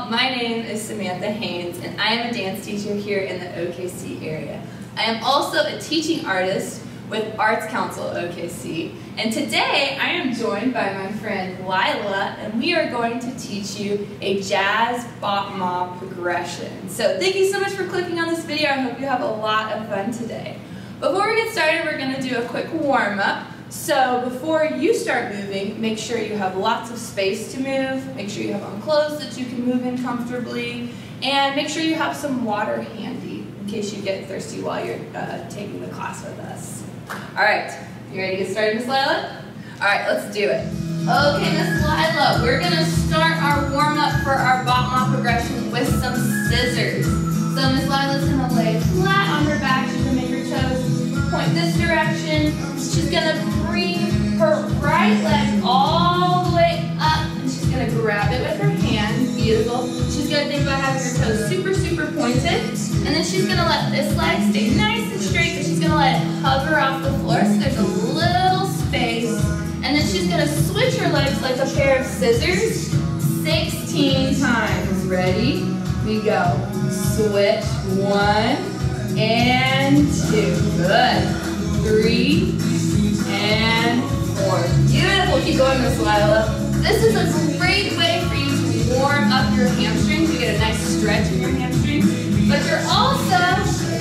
my name is Samantha Haynes, and I am a dance teacher here in the OKC area. I am also a teaching artist with Arts Council OKC, and today I am joined by my friend Lila, and we are going to teach you a jazz Battement progression. So thank you so much for clicking on this video. I hope you have a lot of fun today. Before we get started, we're going to do a quick warm-up. So before you start moving, make sure you have lots of space to move, make sure you have on clothes that you can move in comfortably, and make sure you have some water handy in case you get thirsty while you're taking the class with us. Alright, you ready to get started, Miss Lila? Alright, let's do it. Okay, Miss Lila, we're going to start our warm-up for our Battement progression with some scissors. So Miss Lila's going to lay flat on her back. She's going to make her toes point this direction. She's going to bring her right leg all the way up, and she's going to grab it with her hand. Beautiful. She's going to think about having her toes super, super pointed, and then she's going to let this leg stay nice and straight, but she's going to let it hover off the floor so there's a little space, and then she's going to switch her legs like a pair of scissors 16 times. Ready? We go. Switch. 1 and 2. Good. 3 and 4. Beautiful. Keep going, Miss Lila. This is a great way for you to warm up your hamstrings. You get a nice stretch in your hamstrings. But you're also,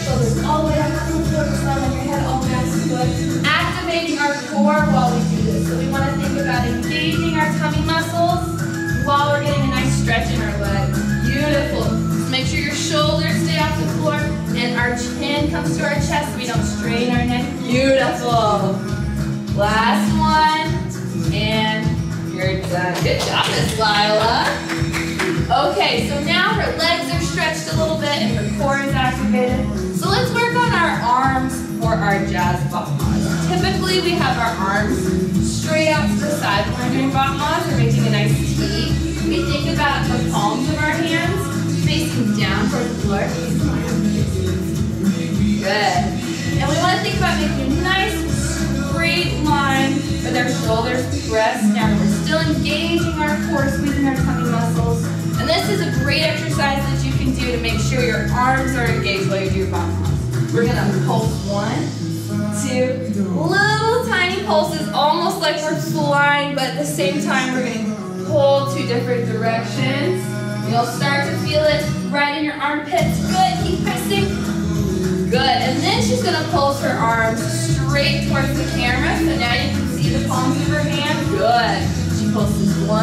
shoulders all the way up on the floor, like your head all the way up to the foot, activating our core while we do this. So we want to think about engaging our tummy muscles while we're getting a nice stretch in our legs. Beautiful. So make sure your shoulders stay off the floor and our chin comes to our chest so we don't strain our neck. Beautiful. Last one, and you're done. Good job, Miss Lila. Okay, so now her legs are stretched a little bit and her core is activated. So let's work on our arms for our jazz Battements. Typically, we have our arms straight out to the side when we're doing Battements. We're making a nice T. We think about the palms of our hands facing down towards the floor. Good. And we want to think about making a nice straight line with our shoulders pressed down. We're still engaging our core, squeezing our tummy muscles. And this is a great exercise that you can do to make sure your arms are engaged while you do your Battements. We're going to pulse 1, 2, little tiny pulses, almost like we're flying, but at the same time we're going to pull 2 different directions. You'll start to feel it right in your armpits. Good, keep pressing. Good, and then she's going to pulse her arms straight towards the camera, so now you can see the palms of her hand. Good. She pulses 1,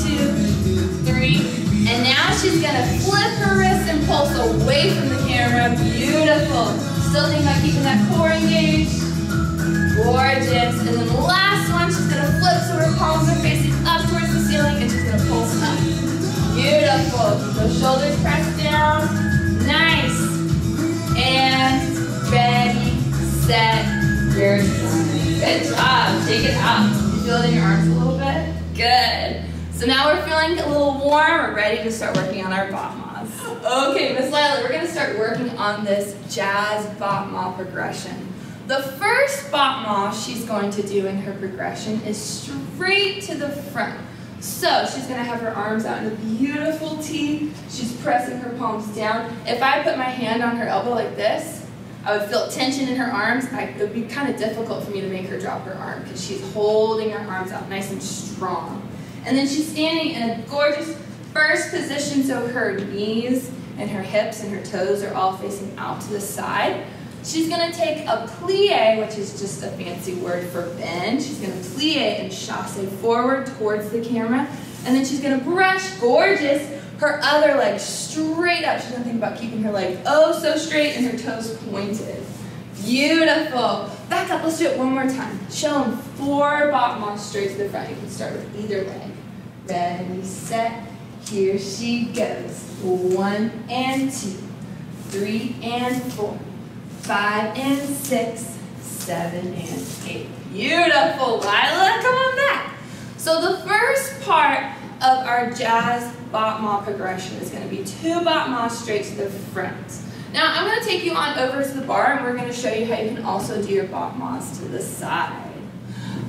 2, 3, and now she's going to flip her wrist and pulse away from the camera. Beautiful. Still think about keeping that core engaged. Gorgeous. And then the last one, she's going to flip so her palms are facing up towards the ceiling, and she's going to pulse up. Beautiful. Keep those shoulders pressed down. Nice. And ready, set, you're done. Good job. Take it up. You feel it in your arms a little bit? Good. So now we're feeling a little warm. We're ready to start working on our Battements. Okay, Miss Lila, we're going to start working on this jazz Battement progression. The first Battement she's going to do in her progression is straight to the front. So she's going to have her arms out in a beautiful T. She's pressing her palms down. If I put my hand on her elbow like this, I would feel tension in her arms. It would be kind of difficult for me to make her drop her arm because she's holding her arms out nice and strong. And then she's standing in a gorgeous first position, so her knees and her hips and her toes are all facing out to the side. She's going to take a plie, which is just a fancy word for bend. She's going to plie and chasse forward towards the camera. And then she's going to brush, gorgeous, her other leg straight up. She's going to think about keeping her leg oh so straight and her toes pointed. Beautiful. Back up. Let's do it one more time. Show them 4 Battements straight to the front. You can start with either leg. Ready, set, here she goes. 1 and 2, 3 and 4. 5 and 6, 7 and 8. Beautiful, Lila, come on back. So the first part of our jazz Battement progression is going to be 2 Battements straight to the front. Now I'm going to take you on over to the bar and we're going to show you how you can also do your Battements to the side.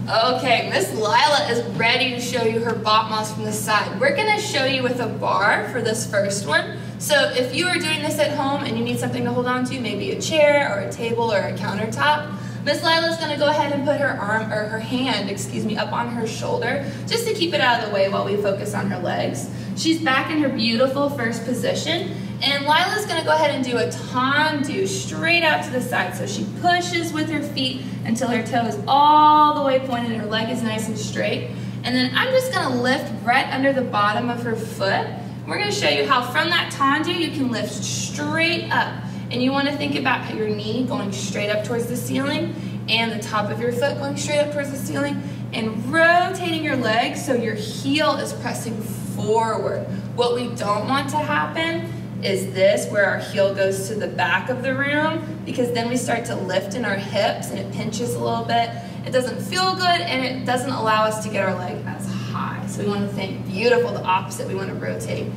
Okay, Miss Lila is ready to show you her Battements from the side. We're gonna show you with a bar for this first one. So if you are doing this at home and you need something to hold on to, maybe a chair or a table or a countertop, Miss Lila's gonna go ahead and put her arm, or her hand, excuse me, up on her shoulder, just to keep it out of the way while we focus on her legs. She's back in her beautiful first position, and Lila's gonna go ahead and do a tendu straight out to the side. So she pushes with her feet until her toe is all the way pointed and her leg is nice and straight. And then I'm just gonna lift right under the bottom of her foot. We're gonna show you how from that tendu you can lift straight up. And you wanna think about your knee going straight up towards the ceiling and the top of your foot going straight up towards the ceiling and rotating your legs so your heel is pressing forward. What we don't want to happen is this, where our heel goes to the back of the room, because then we start to lift in our hips and it pinches a little bit. It doesn't feel good and it doesn't allow us to get our leg as high. So we want to think beautiful, the opposite. We want to rotate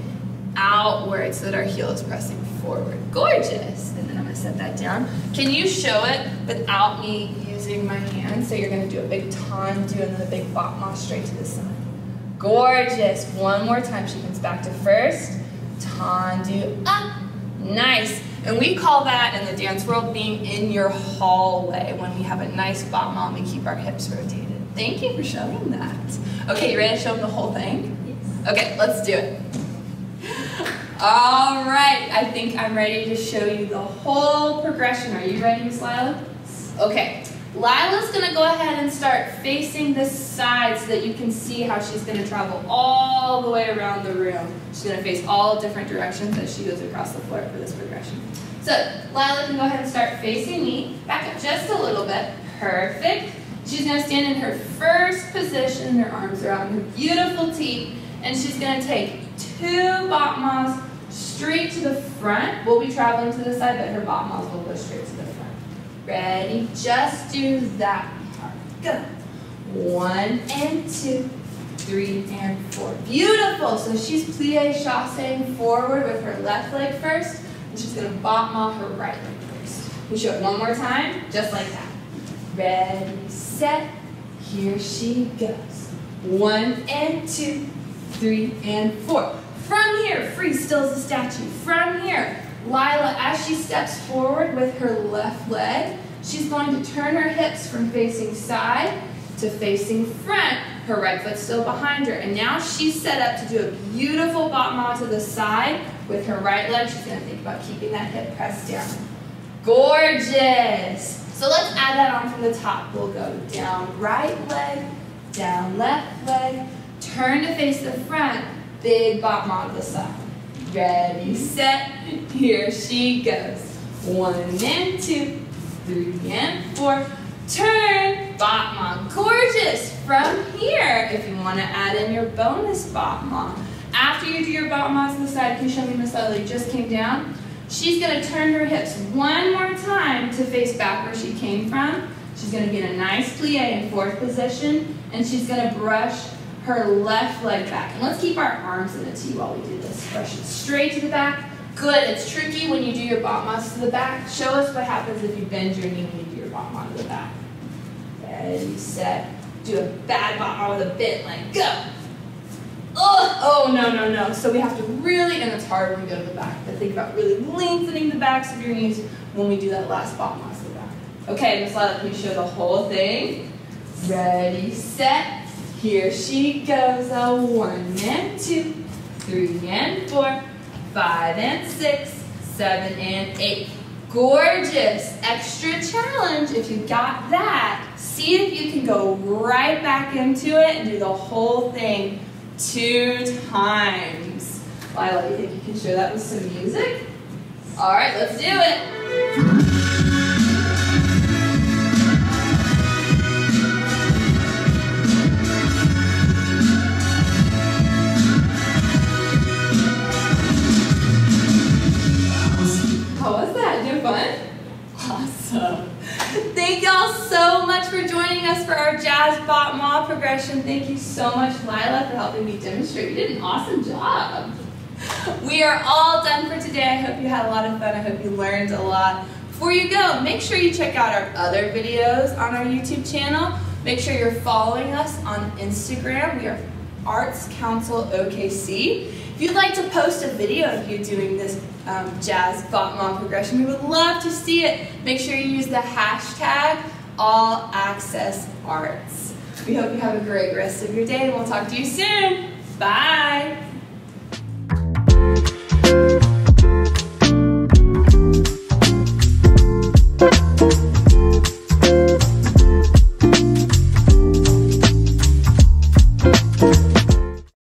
outward so that our heel is pressing forward. Gorgeous. And then I'm going to set that down. Can you show it without me using my hand? So you're going to do a big tendu and then a big battement straight to the side. Gorgeous. One more time. She comes back to first. Tendu up. Nice. And we call that in the dance world being in your hallway, when we have a nice battement and we keep our hips rotated. Thank you for showing that. Okay, you ready to show them the whole thing? Yes. Okay, let's do it. All right, I think I'm ready to show you the whole progression. Are you ready, Miss Lila? Okay. Lila's going to go ahead and start facing this side so that you can see how she's going to travel all the way around the room. She's going to face all different directions as she goes across the floor for this progression. So Lila can go ahead and start facing me. Back up just a little bit. Perfect. She's going to stand in her first position. Her arms are out in her beautiful teeth. And she's going to take 2 battements straight to the front. We'll be traveling to the side, but her battements will go straight to the front. Ready? Just do that part. Go. 1 and 2, 3 and 4. Beautiful. So she's plie chassé forward with her left leg first, and she's going to battement her right leg first. We show it one more time, just like that. Ready, set. Here she goes. 1 and 2, 3 and 4. From here, free still as a statue. From here, Lila, as she steps forward with her left leg, she's going to turn her hips from facing side to facing front. Her right foot's still behind her. And now she's set up to do a beautiful battement to the side with her right leg. She's going to think about keeping that hip pressed down. Gorgeous. So let's add that on from the top. We'll go down right leg, down left leg, turn to face the front, big battement to the side. Ready, set, here she goes. 1 and 2, 3 and 4. Turn, battement. Gorgeous. From here, if you want to add in your bonus battement. After you do your battement to the side, can you show me Miss Lila? You just came down. She's going to turn her hips one more time to face back where she came from. She's going to get a nice plie in 4th position, and she's going to brush her left leg back. And let's keep our arms in a T while we do this. Brush it straight to the back. Good. It's tricky when you do your battements to the back. Show us what happens if you bend your knee when you do your battement to the back. Ready, set. Do a bad battement with a bent leg. Go. Oh, no. So we have to really, and it's hard when we go to the back, but think about really lengthening the backs of your knees when we do that last battement to the back. Okay, Miss Lila, can you show the whole thing? Ready, set. Here she goes. 1 and 2, 3 and 4, 5 and 6, 7 and 8. Gorgeous. Extra challenge. If you got that, see if you can go right back into it and do the whole thing 2 times. Lila, you think you can show that with some music? All right, let's do it. How was that? Did you have fun? Awesome. Thank y'all so much for joining us for our Jazz Battement progression. Thank you so much, Lila, for helping me demonstrate. You did an awesome job. We are all done for today. I hope you had a lot of fun. I hope you learned a lot. Before you go, make sure you check out our other videos on our YouTube channel. Make sure you're following us on Instagram. We are Arts Council OKC. If you'd like to post a video of you doing this jazz Battement progression, we would love to see it. Make sure you use the hashtag AllAccessArts. We hope you have a great rest of your day, and we'll talk to you soon. Bye.